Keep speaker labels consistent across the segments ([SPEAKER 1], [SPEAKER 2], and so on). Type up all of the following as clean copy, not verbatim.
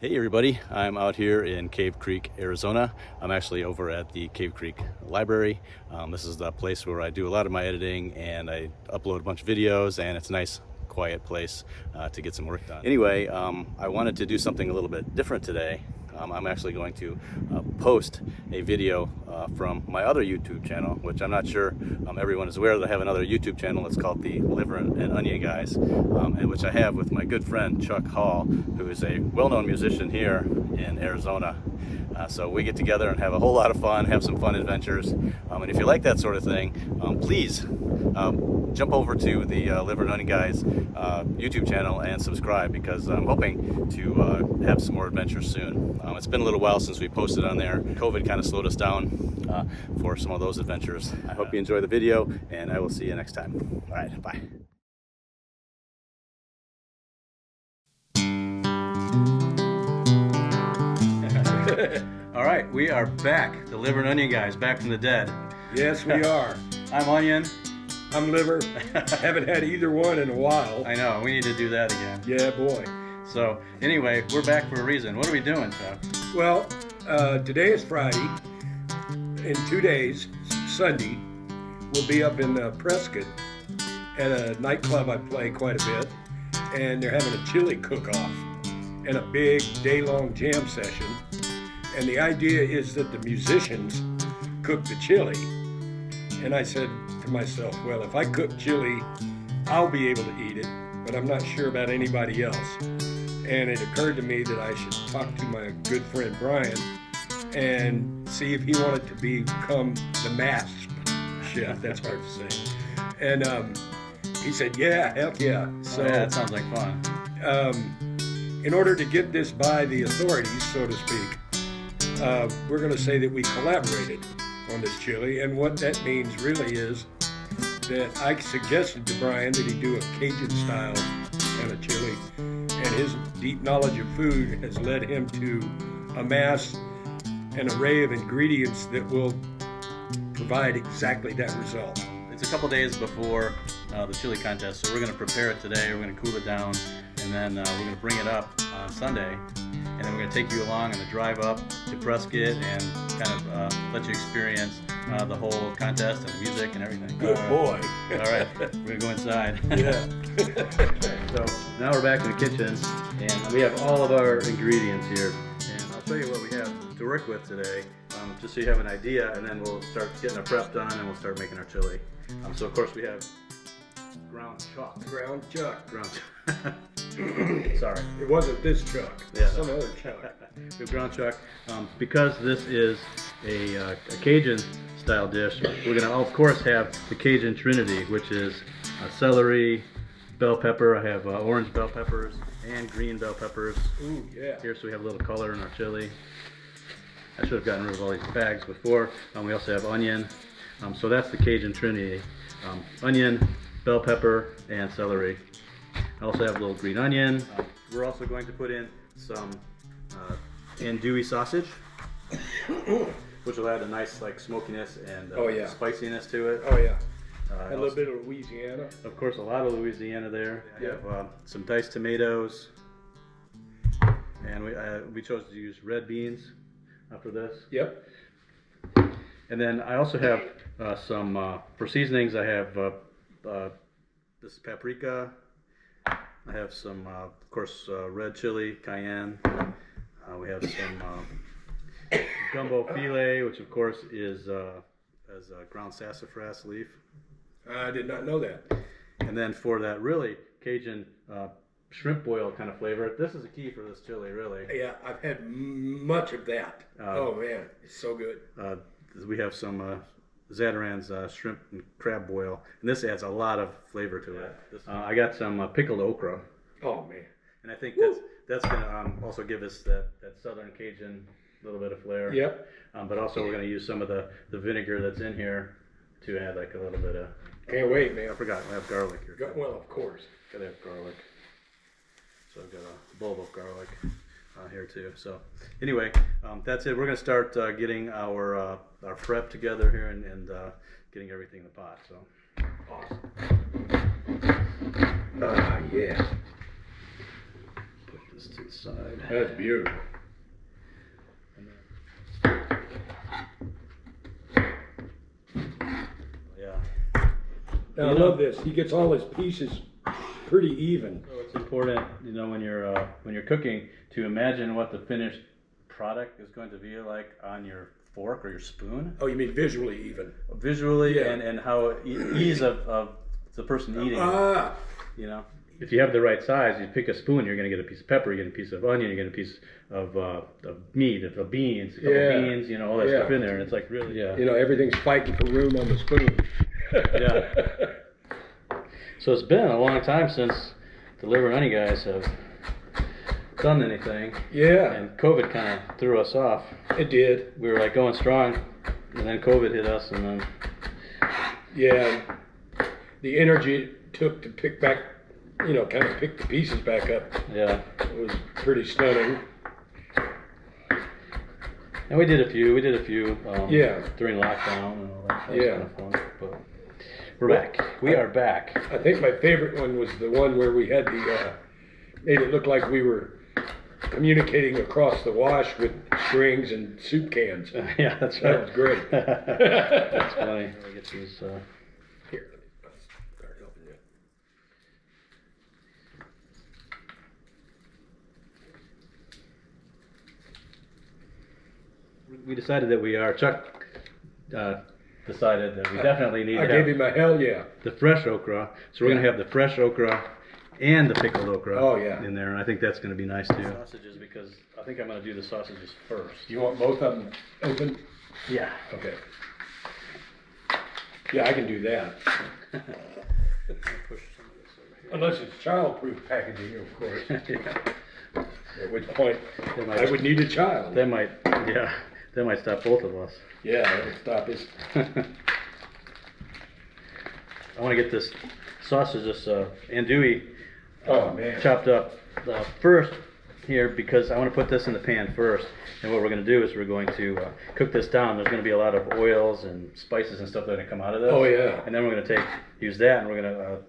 [SPEAKER 1] Hey everybody, I'm out here in Cave Creek, Arizona. I'm actually over at the Cave Creek Library. This is the place where I do a lot of my editing and I upload a bunch of videos, and it's a nice quiet place to get some work done. Anyway, I wanted to do something a little bit different today. I'm actually going to post a video from my other YouTube channel, which I'm not sure everyone is aware that I have another YouTube channel. It's called the Liver and Onion Guys, and which I have with my good friend Chuck Hall, who is a well-known musician here in Arizona. So we get together and have a whole lot of fun, have some fun adventures. And if you like that sort of thing, please jump over to the Liver and Onion Guys YouTube channel and subscribe, because I'm hoping to have some more adventures soon. It's been a little while since we posted on there. COVID kind of slowed us down for some of those adventures. I hope you enjoy the video, and I will see you next time. All right, bye. All right, we are back. The Liver and Onion Guys, back from the dead.
[SPEAKER 2] Yes, we are.
[SPEAKER 1] I'm Onion.
[SPEAKER 2] I'm Liver. Haven't had either one in a while.
[SPEAKER 1] I know, we need to do that again.
[SPEAKER 2] Yeah, boy.
[SPEAKER 1] So, anyway, we're back for a reason. What are we doing, Chuck?
[SPEAKER 2] Well, today is Friday. In 2 days, Sunday, we'll be up in Prescott at a nightclub I play quite a bit, and they're having a chili cook-off and a big day-long jam session. And the idea is that the musicians cook the chili. And I said to myself, well, if I cook chili, I'll be able to eat it, but I'm not sure about anybody else. And it occurred to me that I should talk to my good friend Brian and see if he wanted to become the master chef. That's hard to say. And he said, yeah, heck yeah. So
[SPEAKER 1] yeah, that sounds like fun.
[SPEAKER 2] In order to get this by the authorities, so to speak, we're going to say that we collaborated on this chili. And what that means really is that I suggested to Brian that he do a Cajun-style kind of chili. And his deep knowledge of food has led him to amass an array of ingredients that will provide exactly that result.
[SPEAKER 1] It's a couple days before the chili contest, so we're going to prepare it today. We're going to cool it down, and then we're going to bring it up on Sunday. And then we're going to take you along on the drive up to Prescott and kind of let you experience the whole contest and the music and everything.
[SPEAKER 2] Good boy.
[SPEAKER 1] All right, we're going to go inside.
[SPEAKER 2] Yeah.
[SPEAKER 1] So now we're back in the kitchen, and we have all of our ingredients here. And I'll show you what we have to work with today, just so you have an idea, and then we'll start getting our prep done and we'll start making our chili. So of course we have ground chuck.
[SPEAKER 2] Ground chuck.
[SPEAKER 1] Sorry.
[SPEAKER 2] It wasn't this chuck.
[SPEAKER 1] Yeah.
[SPEAKER 2] Some other chuck.
[SPEAKER 1] We have ground chuck. Because this is a Cajun style dish, we're going to of course have the Cajun Trinity, which is celery, bell pepper. I have orange bell peppers and green bell peppers.
[SPEAKER 2] Ooh, yeah.
[SPEAKER 1] Here, so we have a little color in our chili. I should have gotten rid of all these bags before. We also have onion. So that's the Cajun Trinity. Onion, bell pepper, and celery. I also have a little green onion. We're also going to put in some andouille sausage, which will add a nice like smokiness and spiciness to it.
[SPEAKER 2] Oh yeah. A little bit of Louisiana.
[SPEAKER 1] Of course, a lot of Louisiana there. I have some diced tomatoes, and we chose to use red beans for this.
[SPEAKER 2] Yep.
[SPEAKER 1] And then I also have some for seasonings. I have this paprika. I have some, of course, red chili, cayenne. We have some gumbo filet, which of course is as ground sassafras leaf.
[SPEAKER 2] I did not know that.
[SPEAKER 1] And then for that really Cajun shrimp boil kind of flavor, this is a key for this chili, really.
[SPEAKER 2] Yeah, I've had much of that. Oh man, it's so good.
[SPEAKER 1] We have some Zatarain's shrimp and crab boil, and this adds a lot of flavor to it. I got some pickled okra.
[SPEAKER 2] Oh man!
[SPEAKER 1] And I think that's going to also give us that southern Cajun little bit of flair.
[SPEAKER 2] Yep.
[SPEAKER 1] But also we're going to use some of the vinegar that's in here to add like a little bit of.
[SPEAKER 2] Can't wait, man.
[SPEAKER 1] I forgot we have garlic here.
[SPEAKER 2] Well, of course.
[SPEAKER 1] Gotta have garlic. So I've got a bulb of garlic here too. So anyway, that's it. We're going to start getting our prep together here and getting everything in the pot. So
[SPEAKER 2] awesome. Yeah.
[SPEAKER 1] this to the side.
[SPEAKER 2] That's beautiful.
[SPEAKER 1] Yeah.
[SPEAKER 2] Now, I love this. He gets all his pieces pretty even.
[SPEAKER 1] So it's important, you know, when you're cooking, to imagine what the finished product is going to be like on your fork or your spoon.
[SPEAKER 2] Oh, you mean visually even?
[SPEAKER 1] Visually,
[SPEAKER 2] Yeah.
[SPEAKER 1] and how ease of the person eating it.
[SPEAKER 2] Ah.
[SPEAKER 1] You know, if you have the right size, you pick a spoon, you're going to get a piece of pepper, you get a piece of onion, you get a piece of meat, of beans, a couple beans, you know, all that stuff in there, and it's like really,
[SPEAKER 2] You know, everything's fighting for room on the spoon.
[SPEAKER 1] yeah. So it's been a long time since the Liver and Onion guys have done anything.
[SPEAKER 2] Yeah.
[SPEAKER 1] And COVID kind of threw us off.
[SPEAKER 2] It did.
[SPEAKER 1] We were like going strong, and then COVID hit us, and then
[SPEAKER 2] Yeah. The energy it took to pick back, you know, kind of pick the pieces back up.
[SPEAKER 1] yeah.
[SPEAKER 2] It was pretty stunning.
[SPEAKER 1] And we did a few
[SPEAKER 2] Yeah.
[SPEAKER 1] during lockdown and all that. That was
[SPEAKER 2] Yeah.
[SPEAKER 1] kind of fun. But we're back. We are back.
[SPEAKER 2] I think my favorite one was the one where we had the, made it look like we were communicating across the wash with strings and soup cans.
[SPEAKER 1] Yeah, that's
[SPEAKER 2] That
[SPEAKER 1] right.
[SPEAKER 2] was great.
[SPEAKER 1] That's funny. Let me get these.
[SPEAKER 2] Here, let me start helping you.
[SPEAKER 1] We decided that Chuck decided that we definitely need
[SPEAKER 2] I
[SPEAKER 1] to
[SPEAKER 2] gave
[SPEAKER 1] have
[SPEAKER 2] him a hell yeah.
[SPEAKER 1] the fresh okra. So we're going to have the fresh okra and the pickled okra in there. And I think that's going to be nice too. Sausages, because I think I'm going to do the sausages first.
[SPEAKER 2] You want both of them open?
[SPEAKER 1] Yeah.
[SPEAKER 2] Okay. Yeah, I can do that.
[SPEAKER 1] Push some of this over here.
[SPEAKER 2] Unless it's childproof packaging, of course.
[SPEAKER 1] Yeah.
[SPEAKER 2] At which point,
[SPEAKER 1] They might-
[SPEAKER 2] I would need a child.
[SPEAKER 1] That might stop both of us.
[SPEAKER 2] Yeah, that'll stop us.
[SPEAKER 1] I want to get this sausage, this andouille,
[SPEAKER 2] Oh, man.
[SPEAKER 1] chopped up first here, because I want to put this in the pan first. And what we're going to do is we're going to cook this down. There's going to be a lot of oils and spices and stuff that are going to come out of this.
[SPEAKER 2] Oh, yeah.
[SPEAKER 1] And then we're going to use that, and we're going to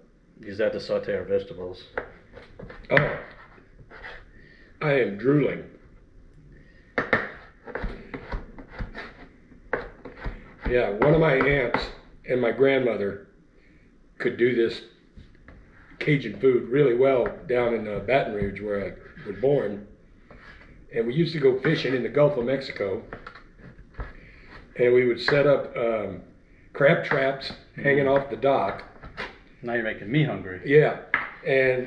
[SPEAKER 1] use that to saute our vegetables.
[SPEAKER 2] Oh. I am drooling. Yeah, one of my aunts and my grandmother could do this Cajun food really well down in Baton Rouge, where I was born. And we used to go fishing in the Gulf of Mexico. And we would set up crab traps hanging off the dock.
[SPEAKER 1] Now you're making me hungry.
[SPEAKER 2] Yeah, and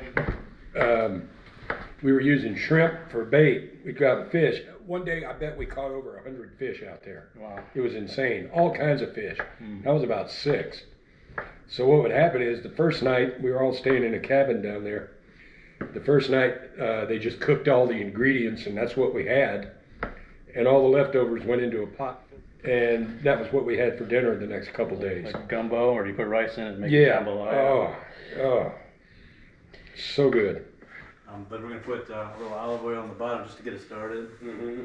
[SPEAKER 2] we were using shrimp for bait. We'd go out and fish. One day, I bet we caught over 100 fish out there.
[SPEAKER 1] Wow.
[SPEAKER 2] It was insane. All kinds of fish. I was about 6. So what would happen is the first night, we were all staying in a cabin down there. The first night, they just cooked all the ingredients, and that's what we had. And all the leftovers went into a pot. And that was what we had for dinner the next couple days.
[SPEAKER 1] Like gumbo, or do you put rice in it and make
[SPEAKER 2] Yeah.
[SPEAKER 1] jambalaya?
[SPEAKER 2] Oh, so good.
[SPEAKER 1] But we're going to put a little olive oil on the bottom just to get it started.
[SPEAKER 2] Mm-hmm.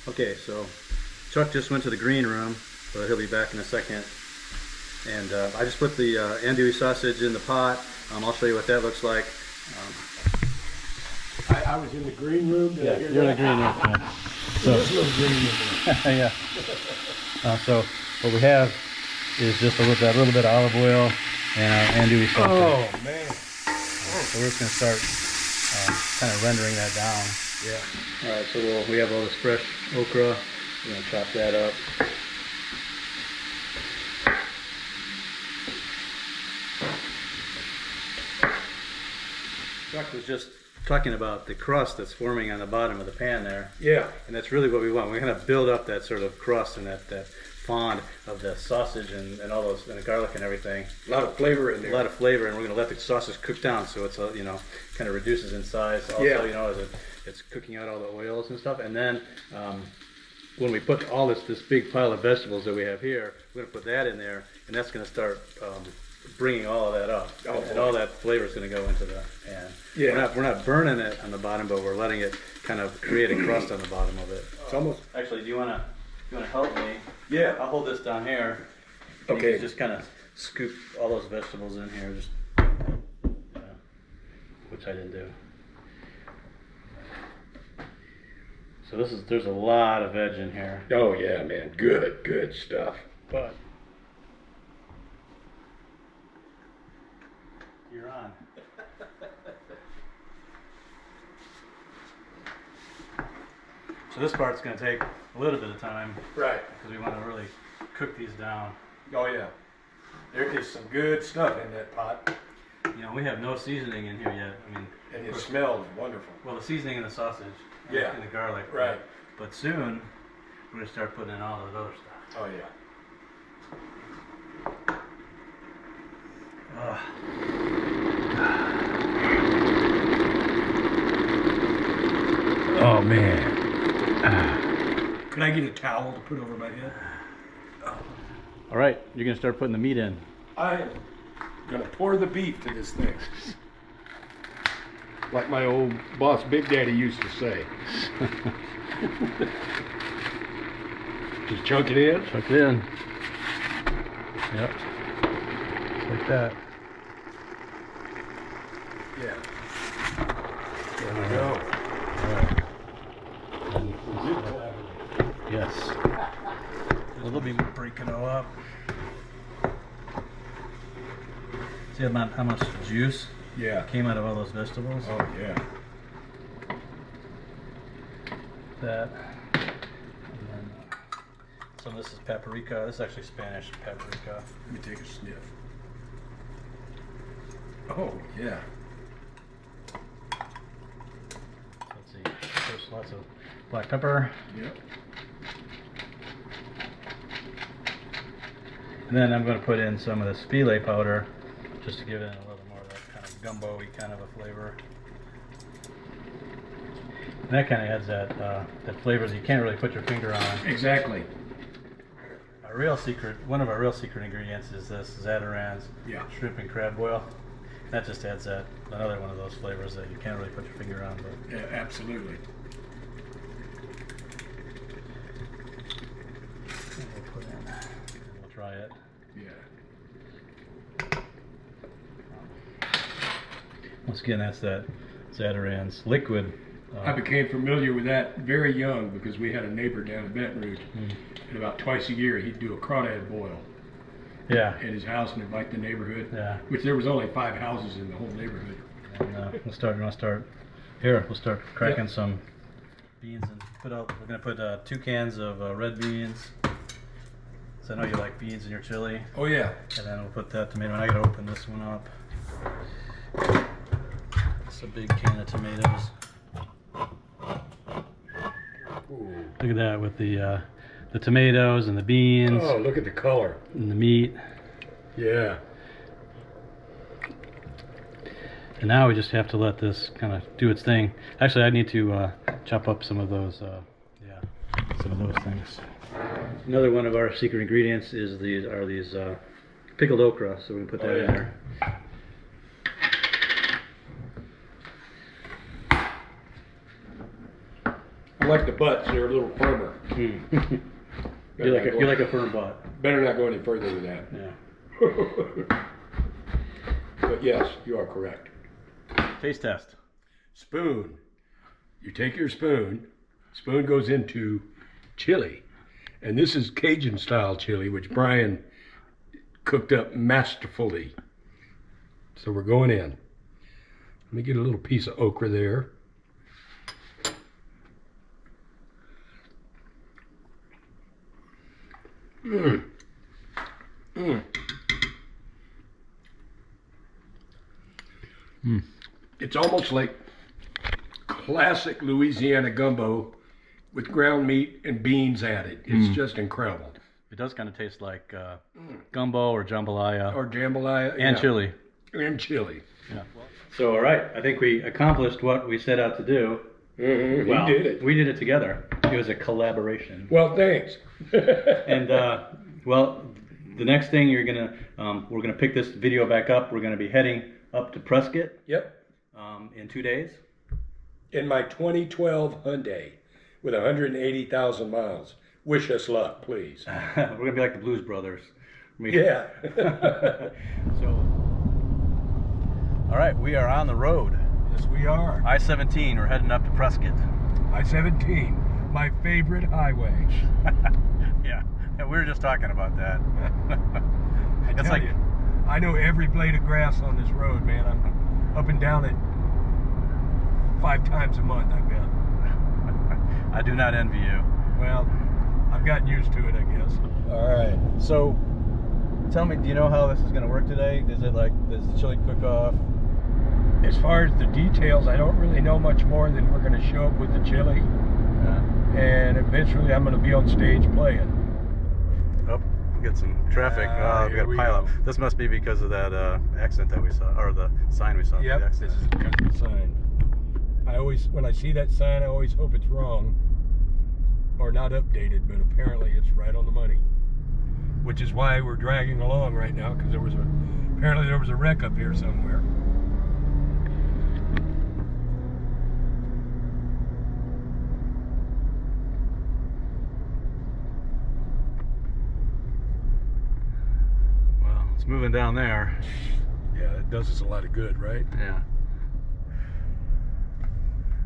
[SPEAKER 1] Okay, so Chuck just went to the green room, but he'll be back in a second. And I just put the andouille sausage in the pot. I'll show you what that looks like.
[SPEAKER 2] I was in the green room. Did I hear
[SPEAKER 1] you're in the
[SPEAKER 2] that?
[SPEAKER 1] green room. Yeah.
[SPEAKER 2] There's a little green in there.
[SPEAKER 1] Yeah. So what we have is just a little bit of olive oil and our andouille sausage.
[SPEAKER 2] Oh, man.
[SPEAKER 1] So we're just going to start kind of rendering that down.
[SPEAKER 2] Yeah.
[SPEAKER 1] All right, so we have all this fresh okra. We're going to chop that up. Chuck was just talking about the crust that's forming on the bottom of the pan there.
[SPEAKER 2] Yeah.
[SPEAKER 1] And that's really what we want. We're going to build up that sort of crust and that fond of the sausage and all those, and the garlic and everything.
[SPEAKER 2] A lot of flavor in there.
[SPEAKER 1] A lot of flavor, and we're going to let the sausage cook down so it's kind of reduces in size. Also,
[SPEAKER 2] Yeah.
[SPEAKER 1] as it's cooking out all the oils and stuff. And then when we put all this big pile of vegetables that we have here, we're going to put that in there, and that's going to start bringing all of that up.
[SPEAKER 2] Oh,
[SPEAKER 1] and all that flavor is going to go into the pan.
[SPEAKER 2] Yeah.
[SPEAKER 1] We're not burning it on the bottom, but we're letting it kind of create a crust on the bottom of it.
[SPEAKER 2] It's almost.
[SPEAKER 1] Actually, do you want to help me?
[SPEAKER 2] Yeah.
[SPEAKER 1] I'll hold this down here. And
[SPEAKER 2] Okay.
[SPEAKER 1] You can just kind of scoop all those vegetables in here. Just which I didn't do. So there's a lot of veg in here.
[SPEAKER 2] Oh yeah, man, good stuff.
[SPEAKER 1] But you're on. So this part's going to take a little bit of time.
[SPEAKER 2] Right.
[SPEAKER 1] Because we want to really cook these down.
[SPEAKER 2] Oh yeah. There is some good stuff in that pot.
[SPEAKER 1] You know, we have no seasoning in here yet. I mean,
[SPEAKER 2] And it smells wonderful.
[SPEAKER 1] well, the seasoning in the sausage.
[SPEAKER 2] Yeah.
[SPEAKER 1] And the garlic.
[SPEAKER 2] Right.
[SPEAKER 1] But soon, we're going to start putting in all that other stuff.
[SPEAKER 2] Oh yeah. Oh man. Can I get a towel to put over my head?
[SPEAKER 1] All right, you're going to start putting the meat in.
[SPEAKER 2] I am gonna pour the beef to this thing. Like my old boss Big Daddy used to say. Just chunk it in?
[SPEAKER 1] Chuck it in. Yep. Just like that.
[SPEAKER 2] Yeah. There we go.
[SPEAKER 1] All right. Yes. A little bit breaking it all up. See how much juice
[SPEAKER 2] Yeah.
[SPEAKER 1] came out of all those vegetables?
[SPEAKER 2] Oh yeah.
[SPEAKER 1] That. And then some of this is paprika. This is actually Spanish paprika.
[SPEAKER 2] Let me take a sniff. Oh yeah.
[SPEAKER 1] Let's see. There's lots of black pepper.
[SPEAKER 2] Yep.
[SPEAKER 1] And then I'm going to put in some of the spile powder just to give it a little more of that kind of gumbo-y kind of a flavor. And that kind of adds that flavor that you can't really put your finger on.
[SPEAKER 2] Exactly.
[SPEAKER 1] One of our real secret ingredients is this Zatarain's
[SPEAKER 2] Yeah.
[SPEAKER 1] shrimp and crab boil. That just adds another one of those flavors that you can't really put your finger on. But
[SPEAKER 2] Yeah, absolutely.
[SPEAKER 1] we'll put in, and we'll try it.
[SPEAKER 2] Yeah.
[SPEAKER 1] Once again, that's that Zatarain's liquid.
[SPEAKER 2] I became familiar with that very young because we had a neighbor down in Baton Rouge, and about twice a year he'd do a crawdad boil
[SPEAKER 1] Yeah.
[SPEAKER 2] at his house and invite the neighborhood.
[SPEAKER 1] Yeah.
[SPEAKER 2] Which there was only 5 houses in the whole neighborhood.
[SPEAKER 1] And we'll start cracking some beans and we're gonna put 2 cans of red beans. So I know you like beans in your chili.
[SPEAKER 2] Oh yeah.
[SPEAKER 1] And then we'll put that tomato, and I gotta open this one up. It's a big can of tomatoes.
[SPEAKER 2] Ooh.
[SPEAKER 1] Look at that with the tomatoes and the beans
[SPEAKER 2] Oh, look at the color.
[SPEAKER 1] and the meat.
[SPEAKER 2] Yeah.
[SPEAKER 1] And now we just have to let this kind of do its thing. Actually, I need to chop up some of those things. Another one of our secret ingredients is these pickled okra, so we can put that in there.
[SPEAKER 2] I like the butts, they're a little firmer.
[SPEAKER 1] You like a firm butt.
[SPEAKER 2] Better not go any further with that.
[SPEAKER 1] Yeah.
[SPEAKER 2] But yes, you are correct.
[SPEAKER 1] Taste test.
[SPEAKER 2] Spoon. You take your spoon goes into chili. And this is Cajun style chili, which Brian cooked up masterfully. So we're going in. Let me get a little piece of okra there. Mmm. Mmm.
[SPEAKER 1] Mm.
[SPEAKER 2] It's almost like classic Louisiana gumbo with ground meat and beans added. It's just incredible.
[SPEAKER 1] It does kind of taste like gumbo or jambalaya.
[SPEAKER 2] Or jambalaya.
[SPEAKER 1] And
[SPEAKER 2] yeah.
[SPEAKER 1] chili.
[SPEAKER 2] And chili.
[SPEAKER 1] Yeah. So, all right, I think we accomplished what we set out to do.
[SPEAKER 2] Mm-hmm.
[SPEAKER 1] Well,
[SPEAKER 2] we did it.
[SPEAKER 1] We did it together. It was a collaboration.
[SPEAKER 2] Well, thanks.
[SPEAKER 1] And well, the next thing we're gonna pick this video back up. We're gonna be heading up to Prescott.
[SPEAKER 2] Yep.
[SPEAKER 1] In 2 days.
[SPEAKER 2] In my 2012 Hyundai with 180,000 miles. Wish us luck, please.
[SPEAKER 1] We're gonna be like the Blues Brothers.
[SPEAKER 2] Yeah.
[SPEAKER 1] So, all right, we are on the road.
[SPEAKER 2] Yes, we are.
[SPEAKER 1] I-17, we're heading up to Prescott.
[SPEAKER 2] I-17, my favorite highway.
[SPEAKER 1] Yeah, and we were just talking about that.
[SPEAKER 2] I tell you, I know every blade of grass on this road, man. I'm up and down it 5 times a month, I bet.
[SPEAKER 1] I do not envy you.
[SPEAKER 2] Well, I've gotten used to it, I guess.
[SPEAKER 1] All right, so tell me, do you know how this is going to work today? Is it like, does the chili cook off?
[SPEAKER 2] As far as the details, I don't really know much more than we're going to show up with the chili.
[SPEAKER 1] Yeah.
[SPEAKER 2] And eventually I'm going to be on stage playing.
[SPEAKER 1] Oh, we got some traffic. We got a pileup. This must be because of that accident that we saw, or the sign we saw.
[SPEAKER 2] Yep, this is because of the sign. When I see that sign, I always hope it's wrong or not updated, but apparently it's right on the money. Which is why we're dragging along right now, because apparently there was a wreck up here somewhere.
[SPEAKER 1] Well, it's moving down there.
[SPEAKER 2] Yeah, it does us a lot of good, right?
[SPEAKER 1] Yeah.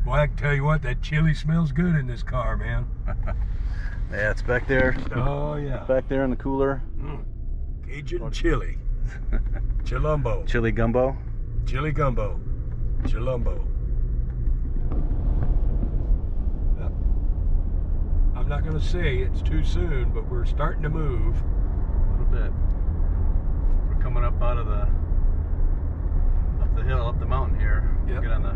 [SPEAKER 2] Well, I can tell you what, that chili smells good in this car, man.
[SPEAKER 1] Yeah, it's back there.
[SPEAKER 2] Oh, yeah.
[SPEAKER 1] Back there in the cooler.
[SPEAKER 2] Cajun chili. Chilumbo.
[SPEAKER 1] Chili gumbo.
[SPEAKER 2] Chili gumbo. Chilumbo. I'm not going to say it's too soon, but we're starting to move.
[SPEAKER 1] A little bit. We're coming up out of up the hill, up the mountain here.
[SPEAKER 2] Yep.
[SPEAKER 1] Get on the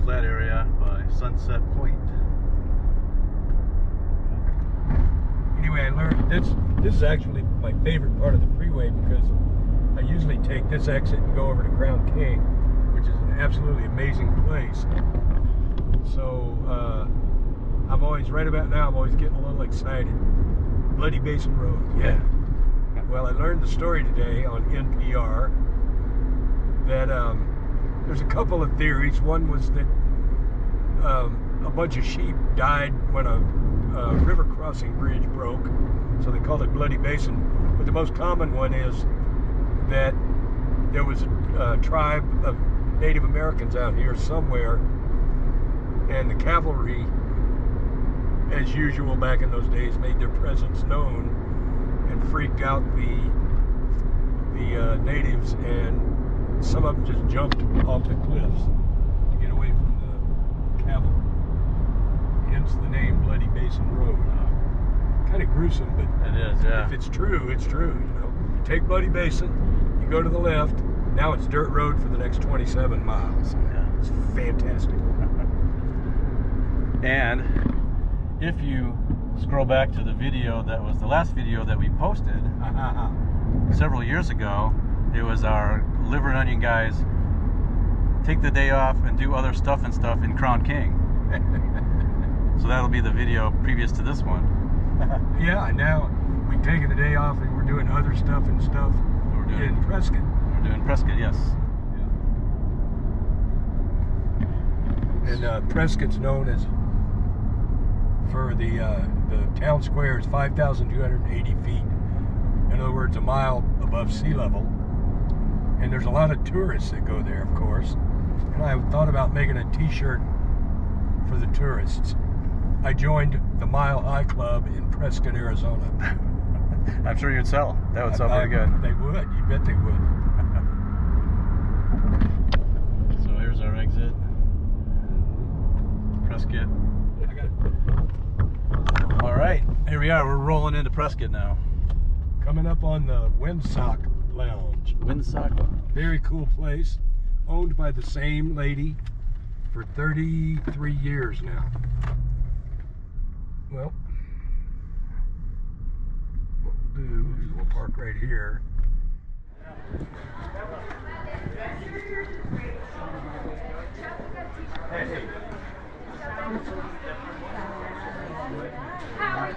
[SPEAKER 1] flat area by Sunset Point.
[SPEAKER 2] Anyway, I learned this is actually my favorite part of the freeway, because I usually take this exit and go over to Crown King, which is an absolutely amazing place. So I'm always, right about now, I'm always getting a little excited. Bloody Basin Road, yeah. Well, I learned the story today on NPR that there's a couple of theories. One was that a bunch of sheep died when a river crossing bridge broke, so they called it Bloody Basin. But the most common one is that there was a tribe of Native Americans out here somewhere, and the cavalry, as usual back in those days, made their presence known and freaked out the natives, and some of them just jumped off the cliffs to get away from the cavalry. Hence the name Bloody Basin Road. Kind of gruesome, but
[SPEAKER 1] It is, yeah.
[SPEAKER 2] if it's true, it's true. You know, you take Bloody Basin, you go to the left. Now it's dirt road for the next 27 miles.
[SPEAKER 1] Yeah.
[SPEAKER 2] It's fantastic.
[SPEAKER 1] And if you scroll back to the video that was the last video that we posted several years ago, it was our liver and onion guys take the day off and do other stuff in Crown King. So that'll be the video previous to this one.
[SPEAKER 2] Yeah, now we've taken the day off and we're doing other stuff in Prescott.
[SPEAKER 1] We're doing Prescott, yes.
[SPEAKER 2] Yeah. And Prescott's known as, for the town square is 5,280 feet. In other words, a mile above sea level. And there's a lot of tourists that go there, of course. And I thought about making a t-shirt for the tourists. I joined the Mile High Club in Prescott, Arizona.
[SPEAKER 1] I'm sure you'd sell. That would sell pretty good.
[SPEAKER 2] They would. You bet they would.
[SPEAKER 1] So here's our exit. Prescott. All right, here we are. We're rolling into Prescott now.
[SPEAKER 2] Coming up on the Windsock Lounge.
[SPEAKER 1] Windsock Lounge.
[SPEAKER 2] Very cool place. Owned by the same lady for 33 years now. Well, what we'll do is we'll park right here. Hey.
[SPEAKER 3] How are you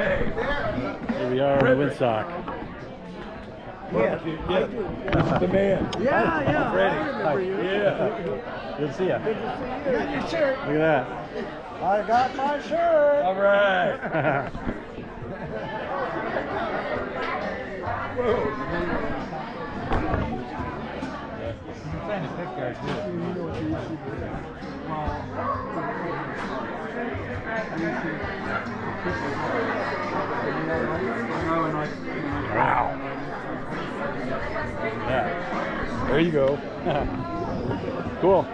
[SPEAKER 1] Here we are on the Windsock.
[SPEAKER 2] Yeah, this is the man.
[SPEAKER 3] Yeah.
[SPEAKER 2] Freddie.
[SPEAKER 3] I remember you.
[SPEAKER 2] Yeah.
[SPEAKER 1] Good to see you.
[SPEAKER 3] Good to see you. You got your shirt.
[SPEAKER 1] Look at that.
[SPEAKER 3] I got my shirt.
[SPEAKER 2] All right.
[SPEAKER 3] I'm trying to pick that
[SPEAKER 1] Wow. Yeah.
[SPEAKER 2] There you go.
[SPEAKER 1] Cool.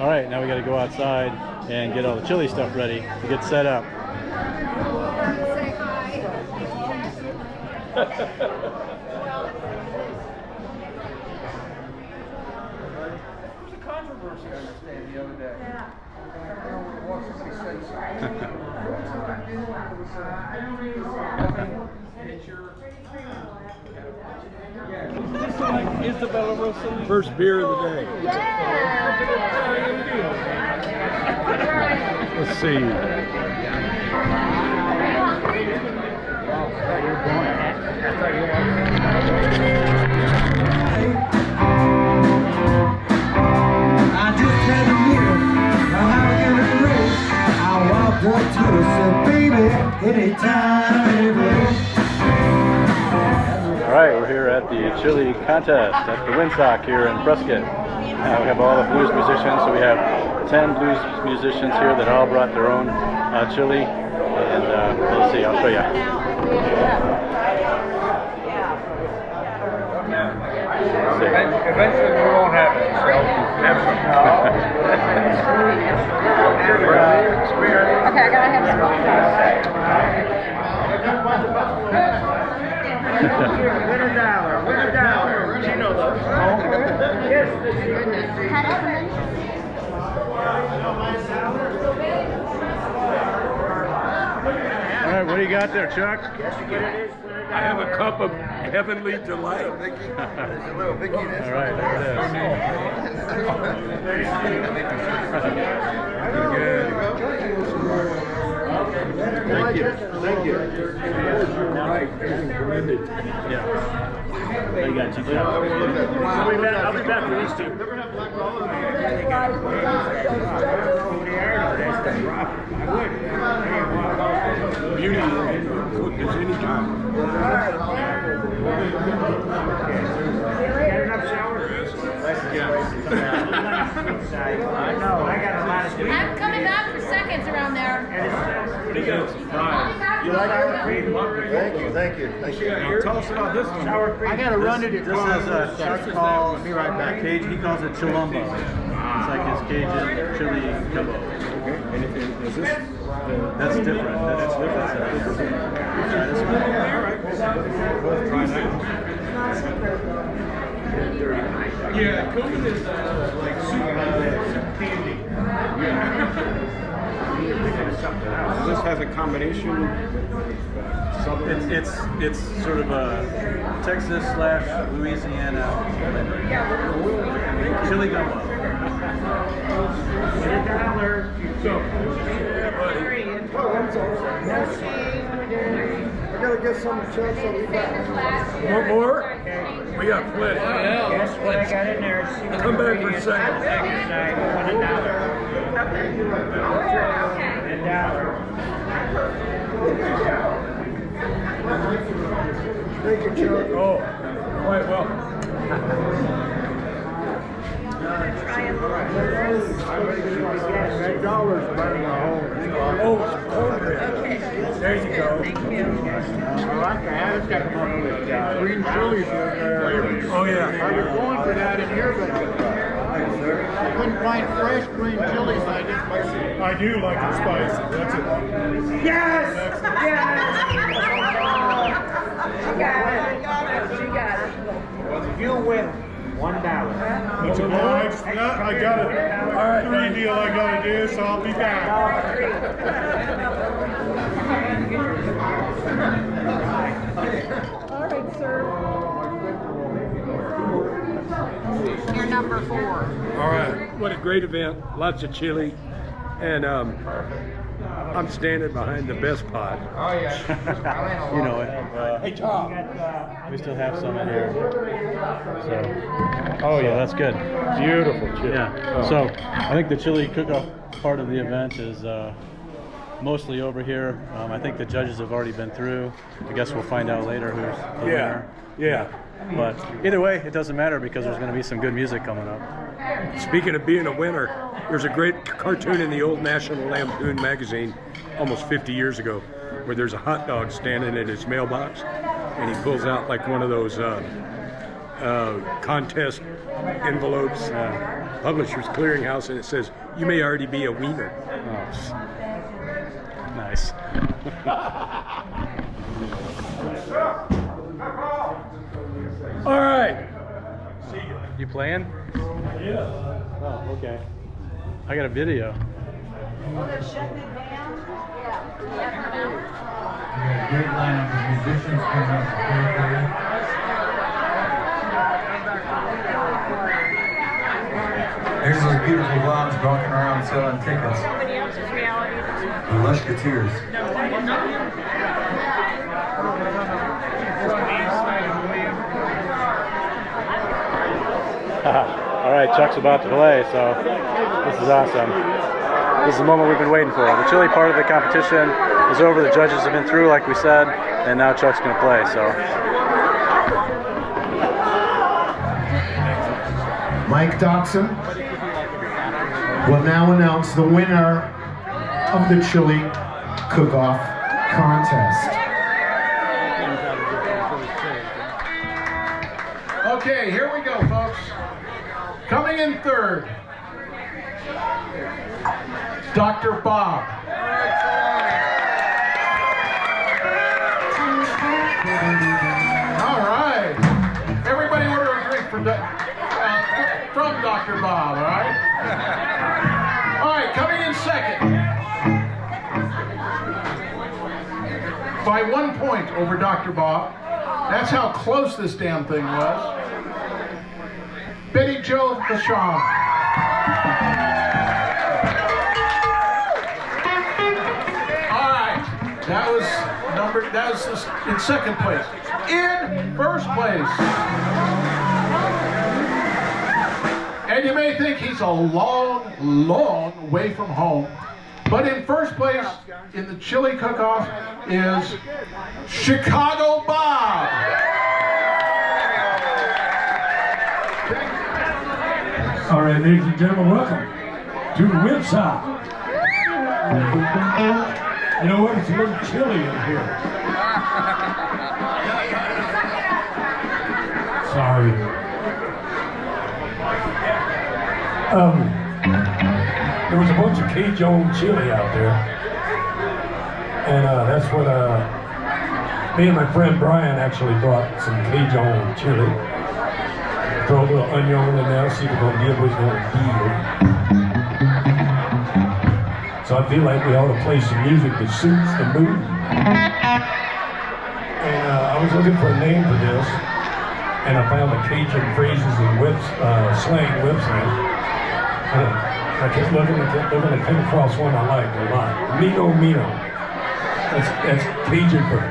[SPEAKER 1] All right, now we got to go outside and get all the chili stuff ready to get set up.
[SPEAKER 4] Say hi.
[SPEAKER 3] There's a controversy, I understand, the other day. Isabella Rossini.
[SPEAKER 2] First beer of the day. Let's see.
[SPEAKER 5] I just had a meal. Now how we gonna race? I walked up to her, said, baby, anytime, anywhere.
[SPEAKER 1] All right, we're here at the chili contest at the Windsock here in Prescott. We have all the blues musicians, so we have 10 blues musicians here that all brought their own chili. And let's see, I'll show you.
[SPEAKER 3] Eventually we won't have it, so
[SPEAKER 4] Okay, I gotta have some.
[SPEAKER 3] Win a dollar. She knows those.
[SPEAKER 1] All right, what do you got there, Chuck?
[SPEAKER 2] I have a cup of heavenly delight.
[SPEAKER 1] All right, there it
[SPEAKER 2] Thank you. Thank you. Right.
[SPEAKER 1] Yeah. There you got two cups.
[SPEAKER 3] I'll be back for these two.
[SPEAKER 2] Beauty cooked as any time.
[SPEAKER 4] I'm coming back for seconds around there.
[SPEAKER 3] You like sour cream?
[SPEAKER 5] Thank you.
[SPEAKER 2] Now tell us about this one.
[SPEAKER 3] Sour cream. I gotta run to the
[SPEAKER 1] This is Chuck calls, be right back. He calls it chilumbo. It's like his Cajun chili gumbo.
[SPEAKER 2] And is this?
[SPEAKER 1] That's different. That's different. Try this one.
[SPEAKER 2] Try that. Yeah, Coleman is like soup candy. This has a combination with southern.
[SPEAKER 1] It's sort of a Texas/Louisiana chili gumbo.
[SPEAKER 2] So, yeah, buddy.
[SPEAKER 5] I gotta get some checks on the back.
[SPEAKER 2] Want more? We got plenty.
[SPEAKER 3] Guess what I got in there?
[SPEAKER 2] Come back for a second.
[SPEAKER 5] Thank you, Chuck.
[SPEAKER 2] Oh, quite well.
[SPEAKER 5] $8 running a home.
[SPEAKER 2] Oh, it's cornbread. There you go.
[SPEAKER 3] I like that. It's got green chilies in there.
[SPEAKER 2] Oh, yeah.
[SPEAKER 3] I was going for that in here, but I couldn't find fresh green chilies. I
[SPEAKER 2] do like it spicy. That's it.
[SPEAKER 3] Yes! Yes!
[SPEAKER 4] She got it.
[SPEAKER 3] You win $1.
[SPEAKER 2] That's a large. Yeah, I got it. All right, free deal I gotta do, so I'll be back.
[SPEAKER 4] All right, sir. You're number 4.
[SPEAKER 2] All right. What a great event. Lots of chili. And I'm standing behind the best pot.
[SPEAKER 3] Oh, yeah.
[SPEAKER 1] You know it.
[SPEAKER 2] Hey, Tom.
[SPEAKER 1] We still have some in here. So,
[SPEAKER 2] Oh,
[SPEAKER 1] so
[SPEAKER 2] yeah.
[SPEAKER 1] that's good.
[SPEAKER 2] Beautiful chili.
[SPEAKER 1] Yeah.
[SPEAKER 2] Oh.
[SPEAKER 1] So I think the chili cook-off part of the event is mostly over here. I think the judges have already been through. I guess we'll find out later who's the winner.
[SPEAKER 2] Yeah.
[SPEAKER 1] But either way, it doesn't matter because there's going to be some good music coming up.
[SPEAKER 2] Speaking of being a winner, there's a great cartoon in the old National Lampoon magazine almost 50 years ago where there's a hot dog standing at his mailbox and he pulls out like one of those contest envelopes, Publishers Clearinghouse, and it says, "You may already be a wiener."
[SPEAKER 1] Oh, nice.
[SPEAKER 2] All right.
[SPEAKER 1] You playing?
[SPEAKER 2] Yeah.
[SPEAKER 1] Oh, okay. I got a video.
[SPEAKER 5] We got a great lineup of musicians coming up to play for you. There's those beautiful blondes walking around selling tickets.
[SPEAKER 4] Somebody else's reality.
[SPEAKER 5] The Lushketeers.
[SPEAKER 1] All right, Chuck's about to play, so this is awesome. This is the moment we've been waiting for. The chili part of the competition is over. The judges have been through, like we said, and now Chuck's going to play. So,
[SPEAKER 6] Mike Dotson will now announce the winner of the chili cook-off contest.
[SPEAKER 3] Okay, here we go, folks. Coming in third, Dr. Bob. All right. Everybody order a drink from Dr. Bob, all right? All right, coming in second. By 1 point over Dr. Bob. That's how close this damn thing was. Betty Jo Vachon. All right, that was in second place. In first place, and you may think he's a long, long way from home, but in first place in the chili cook-off is Chicago Bob.
[SPEAKER 7] All right, ladies and gentlemen, welcome to the website. You know what? It's a little chilly in here. Sorry. There was a bunch of Cajun chili out there, and that's what me and my friend Brian actually brought some Cajun chili. Throw a little onion in there, see if we're going to give what's going to deal. So I feel like we ought to play some music that suits the mood. And I was looking for a name for this, and I found the Cajun phrases and slang website. I kept looking, I came across one I liked a lot. Mino Mino. That's Cajun for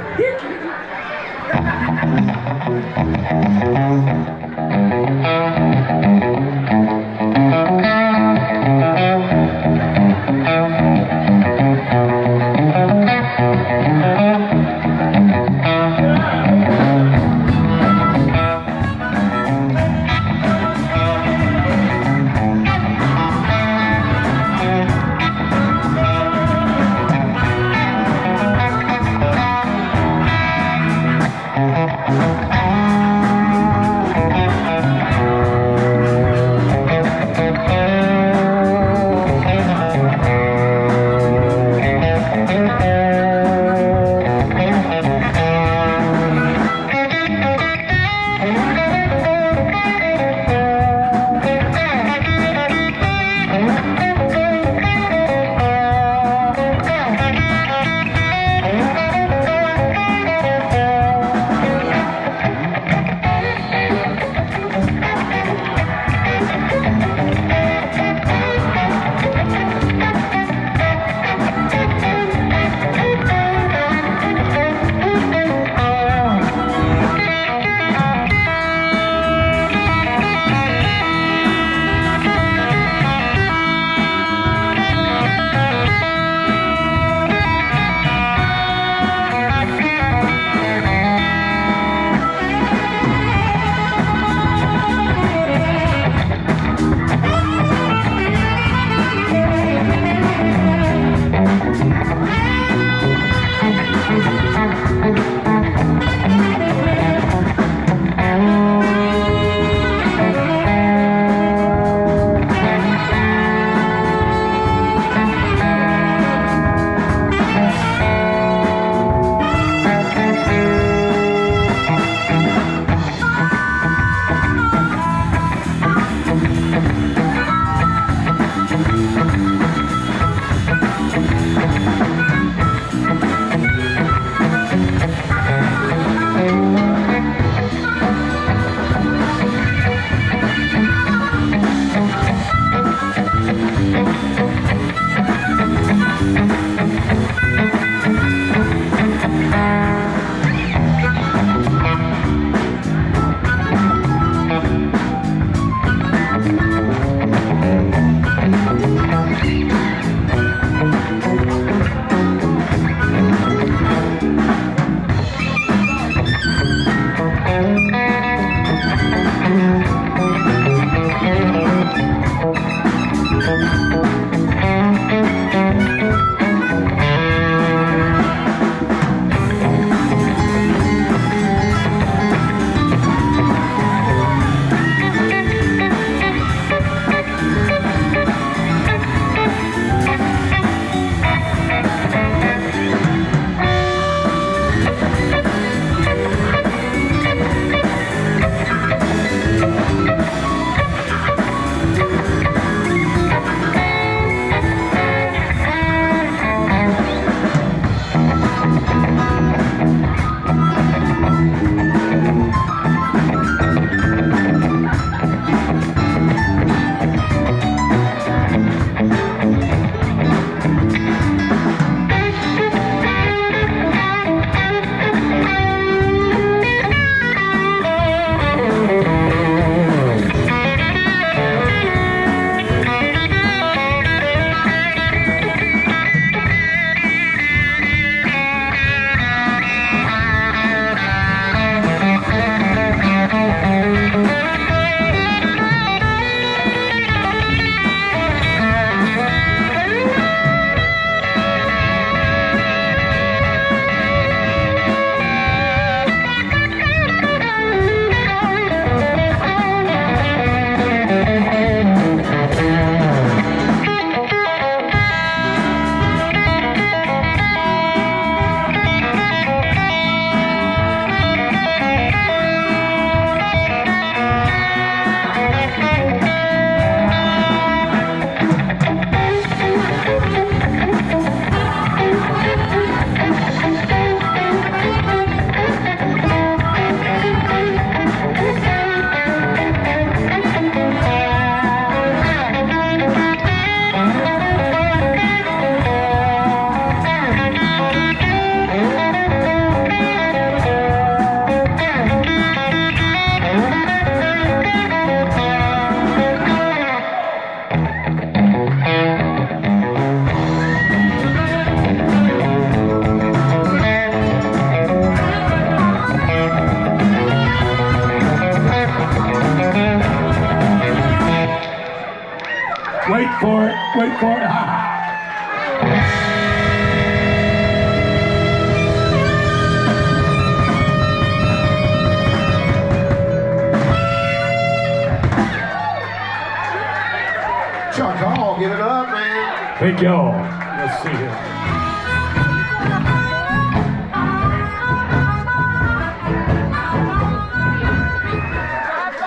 [SPEAKER 7] Thank y'all. Let's see here.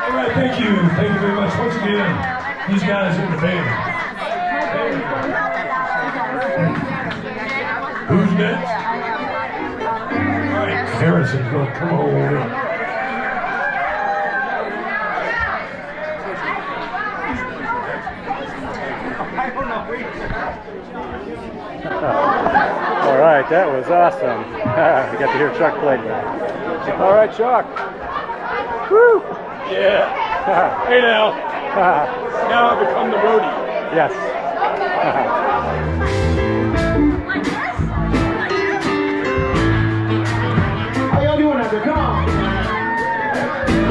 [SPEAKER 7] All right, thank you. Thank you very much. Once again, these guys in the band. Who's next? All right, Harrison's going to come over.
[SPEAKER 1] All right, that was awesome. We got to hear Chuck play. All right, Chuck. Woo!
[SPEAKER 7] Yeah. Hey now. Now I've become the roadie.
[SPEAKER 1] Yes.
[SPEAKER 6] How y'all doing out there? Come on.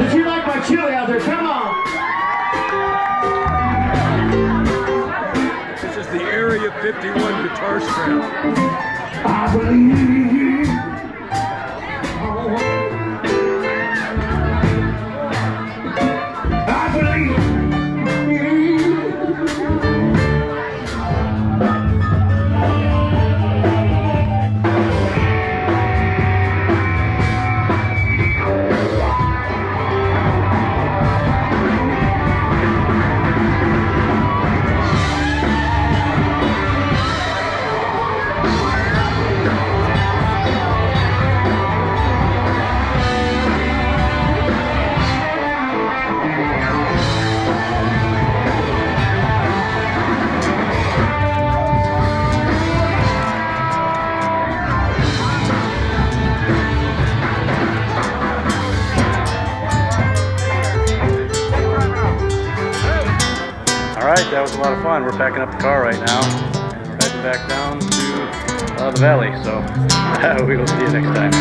[SPEAKER 6] Did you like my chili out there? Come on.
[SPEAKER 2] This is the Area 51 guitar strap.
[SPEAKER 6] I believe. I believe.
[SPEAKER 1] All right, that was a lot of fun. We're packing up the car right now, and we're heading back down to the valley. So we will see you next time.